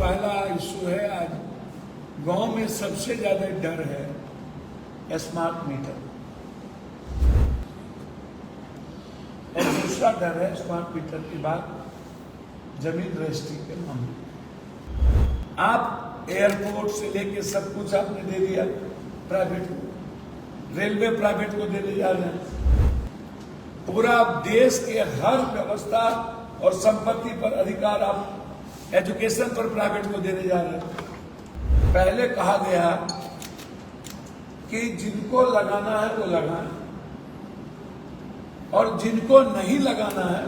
पहला इशू है। आज गांव में सबसे ज्यादा डर है स्मार्ट मीटर, और दूसरा डर है स्मार्ट मीटर की बात जमीन रजिस्ट्री के मामले। आप एयरपोर्ट से लेके सब कुछ आपने दे दिया प्राइवेट को, रेलवे प्राइवेट को देने जा रहे हैं। पूरा देश के हर व्यवस्था और संपत्ति पर अधिकार आप एजुकेशन पर प्राइवेट को देने जा रहे हैं। पहले कहा गया कि जिनको लगाना है वो लगाएं, और जिनको नहीं लगाना है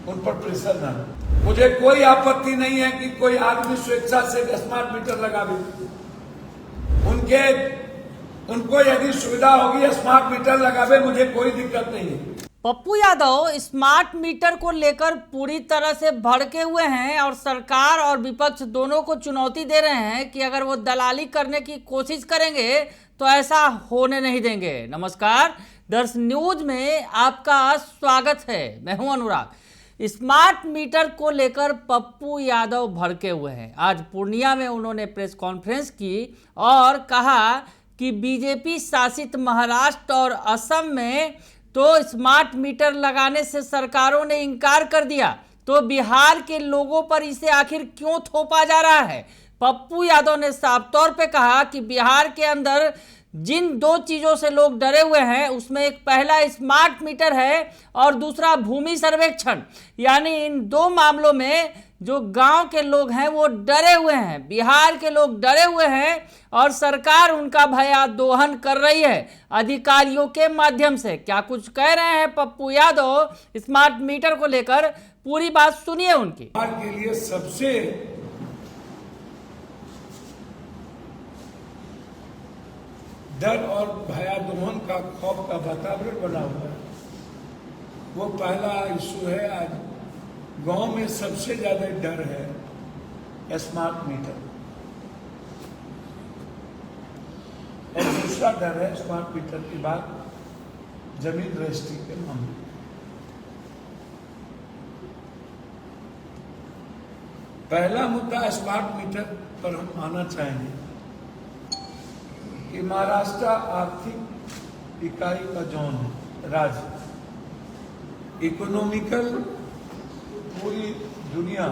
उन पर प्रेशर ना हो। मुझे कोई आपत्ति नहीं है कि कोई आदमी स्वेच्छा से स्मार्ट मीटर लगावे, उनको यदि सुविधा होगी स्मार्ट मीटर लगावे, मुझे कोई दिक्कत नहीं है। पप्पू यादव स्मार्ट मीटर को लेकर पूरी तरह से भड़के हुए हैं और सरकार और विपक्ष दोनों को चुनौती दे रहे हैं कि अगर वो दलाली करने की कोशिश करेंगे तो ऐसा होने नहीं देंगे। नमस्कार, दर्श न्यूज में आपका स्वागत है। मैं हूं अनुराग। स्मार्ट मीटर को लेकर पप्पू यादव भड़के हुए हैं। आज पूर्णिया में उन्होंने प्रेस कॉन्फ्रेंस की और कहा कि बीजेपी शासित महाराष्ट्र और असम में तो स्मार्ट मीटर लगाने से सरकारों ने इनकार कर दिया, तो बिहार के लोगों पर इसे आखिर क्यों थोपा जा रहा है। पप्पू यादव ने साफ तौर पे कहा कि बिहार के अंदर जिन दो चीज़ों से लोग डरे हुए हैं उसमें एक पहला स्मार्ट मीटर है और दूसरा भूमि सर्वेक्षण। यानी इन दो मामलों में जो गांव के लोग हैं वो डरे हुए हैं, बिहार के लोग डरे हुए हैं और सरकार उनका भया दोहन कर रही है अधिकारियों के माध्यम से। क्या कुछ कह रहे हैं पप्पू यादव स्मार्ट मीटर को लेकर, पूरी बात सुनिए उनकी। बिहार के लिए सबसे डर और भयादोहन का, खौफ का वातावरण बना हुआ है, वो पहला इशू है। आज गांव में सबसे ज्यादा डर है स्मार्ट मीटर, और दूसरा डर है स्मार्ट मीटर की बात जमीन रजिस्ट्री के मामले। पहला मुद्दा स्मार्ट मीटर पर हम आना चाहेंगे कि महाराष्ट्र आर्थिक इकाई का जोन है, राज्य, इकोनॉमिकल, पूरी दुनिया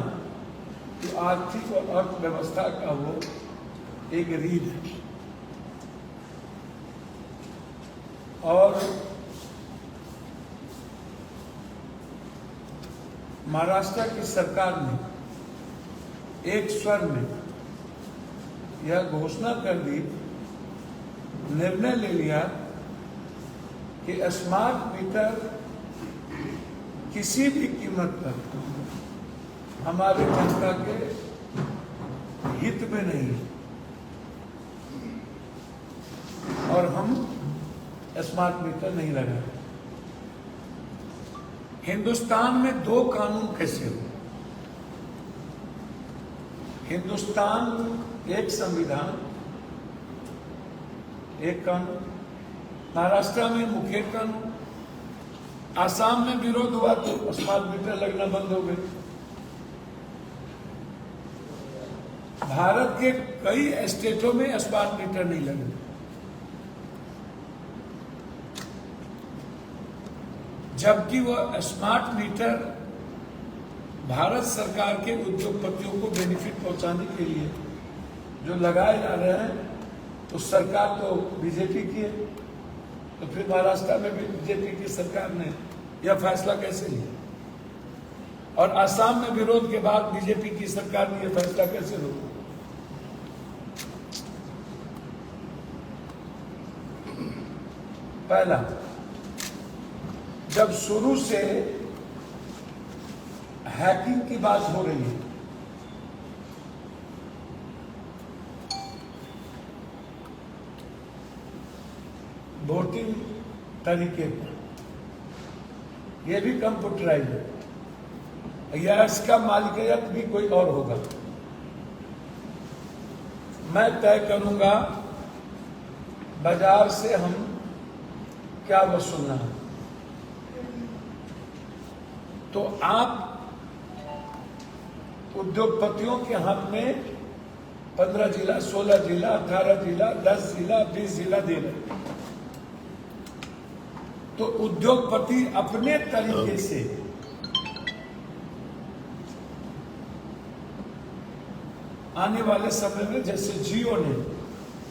की आर्थिक और अर्थव्यवस्था का वो एक रीढ़ है। और महाराष्ट्र की सरकार ने एक स्वर में यह घोषणा कर दी, निर्णय ले लिया कि स्मार्ट मीटर किसी भी कीमत पर हमारी जनता के हित में नहीं है, और हम स्मार्ट मीटर नहीं लगाए। हिंदुस्तान में दो कानून कैसे हो? हिंदुस्तान एक संविधान, एक कानून। महाराष्ट्र में मुखेड़ कानून, आसाम में विरोध हुआ तो स्मार्ट मीटर लगना बंद हो गए। भारत के कई स्टेटों में स्मार्ट मीटर नहीं लगे। जबकि वह स्मार्ट मीटर भारत सरकार के उद्योगपतियों को बेनिफिट पहुंचाने के लिए जो लगाए जा रहे हैं, तो सरकार तो बीजेपी की है, तो फिर महाराष्ट्र में भी बीजेपी की सरकार ने यह फैसला कैसे लिया, और आसाम में विरोध के बाद बीजेपी की सरकार ने यह फैसला कैसे रोका? पहला, जब शुरू से हैकिंग की बात हो रही है, वोटिंग तरीके पर, यह भी कंप्यूटराइज है या इसका मालिकियत भी कोई और होगा, मैं तय करूंगा बाजार से हम क्या वसूलना है। तो आप उद्योगपतियों के हाथ में 15 जिला, 16 जिला, 18 जिला, 10 जिला, 20 जिला दे रहे। तो उद्योगपति अपने तरीके से आने वाले समय में, जैसे जियो ने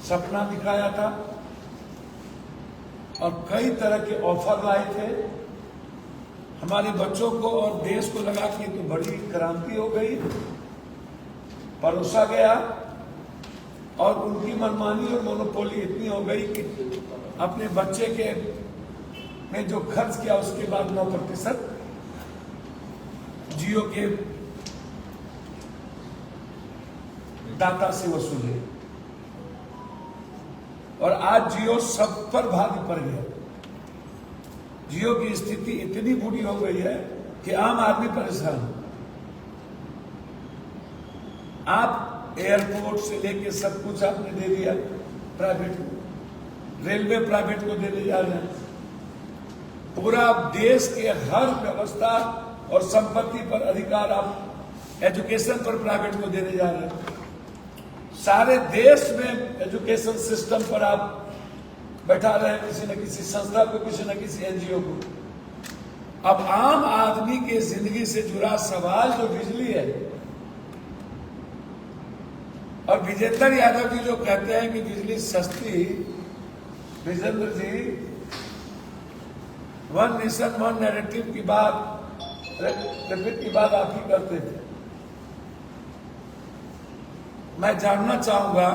सपना दिखाया था और कई तरह के ऑफर लाए थे हमारे बच्चों को और देश को, लगा कि तो बड़ी क्रांति हो गई, परोसा गया और उनकी मनमानी और मोनोपोली इतनी हो गई कि अपने बच्चे के में जो खर्च किया उसके बाद 9% जियो के दाता से वसूले और आज जियो सब पर भारी पड़ गया। जियो की स्थिति इतनी बुरी हो गई है कि आम आदमी परेशान। आप एयरपोर्ट से लेके सब कुछ आपने दे दिया प्राइवेट को, रेलवे प्राइवेट को देने जा रहे हैं, पूरा देश के हर व्यवस्था और संपत्ति पर अधिकार आप एजुकेशन पर प्राइवेट को देने जा रहे हैं, सारे देश में एजुकेशन सिस्टम पर आप बैठा रहे हैं किसी न किसी संस्था को, किसी न किसी एनजीओ को। अब आम आदमी के जिंदगी से जुड़ा सवाल जो बिजली है, और विजेंद्र यादव जी जो कहते हैं कि बिजली सस्ती, विजेंद्र जी वन नेशन वन नैरेटिव की बात, रिपीट की बात आप ही करते थे। मैं जानना चाहूंगा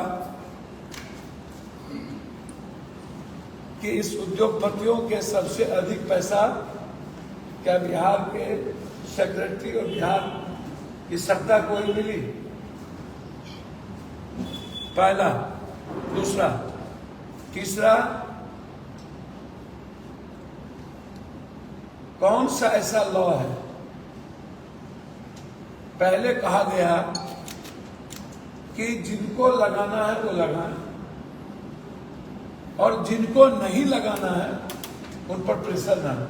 कि इस उद्योगपतियों के सबसे अधिक पैसा क्या बिहार के सेक्रेटरी और बिहार की सत्ता को ही मिली? पहला। दूसरा, तीसरा, कौन सा ऐसा लॉ है? पहले कहा गया कि जिनको लगाना है वो लगाएं और जिनको नहीं लगाना है उन पर प्रेशर ना हो।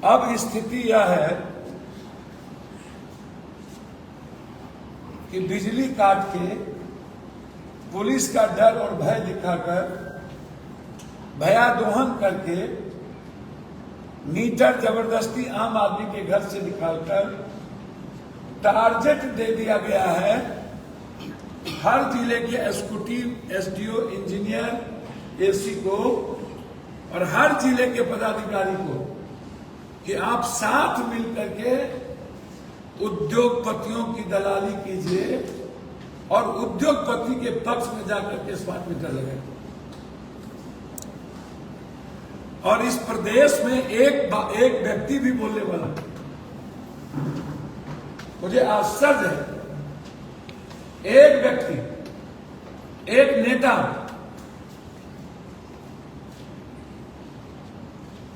अब स्थिति यह है कि बिजली काट के पुलिस का डर और भय दिखाकर, भयादोहन करके, मीटर जबरदस्ती आम आदमी के घर से निकालकर टारगेट दे दिया गया है हर जिले के एग्जीक्यूटिव, एसडीओ, इंजीनियर, एसी को और हर जिले के पदाधिकारी को कि आप साथ मिलकर के उद्योगपतियों की दलाली कीजिए और उद्योगपति के पक्ष में जाकर के स्मार्ट मीटर लगाए। और इस प्रदेश में एक व्यक्ति भी बोलने वाला, मुझे आश्चर्य है, एक व्यक्ति, एक नेता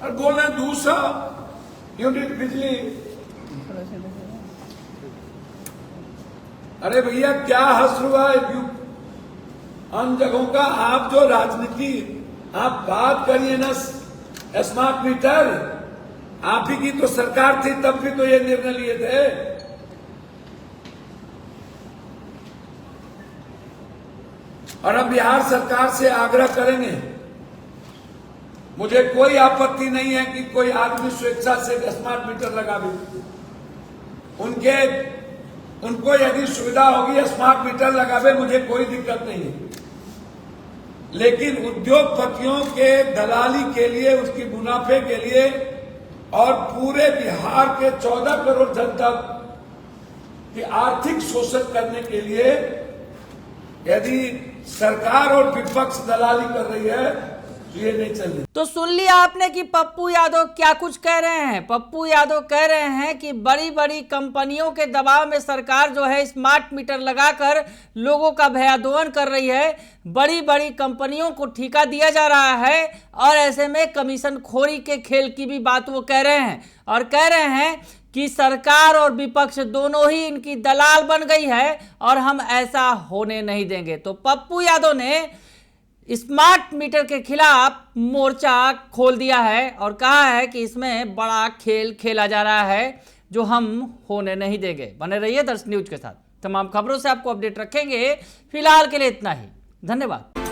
और बोल रहे 200 यूनिट बिजली। अरे भैया क्या हश्र हुआ है अन्य जगहों का? आप जो राजनीति आप बात करिए ना स्मार्ट मीटर, आप ही की तो सरकार थी, तब भी तो ये निर्णय लिए थे। और हम बिहार सरकार से आग्रह करेंगे, मुझे कोई आपत्ति नहीं है कि कोई आदमी स्वेच्छा से स्मार्ट मीटर लगावे, उनको यदि सुविधा होगी स्मार्ट मीटर लगावे, मुझे कोई दिक्कत नहीं है। लेकिन उद्योगपतियों के दलाली के लिए, उसकी मुनाफे के लिए और पूरे बिहार के 14 करोड़ जनता की आर्थिक शोषण करने के लिए यदि सरकार और विपक्ष दलाली कर रही है तो ये नहीं चल रही। तो सुन लिया आपने कि पप्पू यादव क्या कुछ कह रहे हैं। पप्पू यादव कह रहे हैं कि बड़ी बड़ी कंपनियों के दबाव में सरकार जो है स्मार्ट मीटर लगाकर लोगों का भयादोहन कर रही है, बड़ी बड़ी कंपनियों को ठेका दिया जा रहा है और ऐसे में कमीशन खोरी के खेल की भी बात वो कह रहे हैं और कह रहे हैं कि सरकार और विपक्ष दोनों ही इनकी दलाल बन गई है और हम ऐसा होने नहीं देंगे। तो पप्पू यादव ने स्मार्ट मीटर के खिलाफ मोर्चा खोल दिया है और कहा है कि इसमें बड़ा खेल खेला जा रहा है जो हम होने नहीं देंगे। बने रहिए दर्श न्यूज के साथ, तमाम खबरों से आपको अपडेट रखेंगे। फिलहाल के लिए इतना ही, धन्यवाद।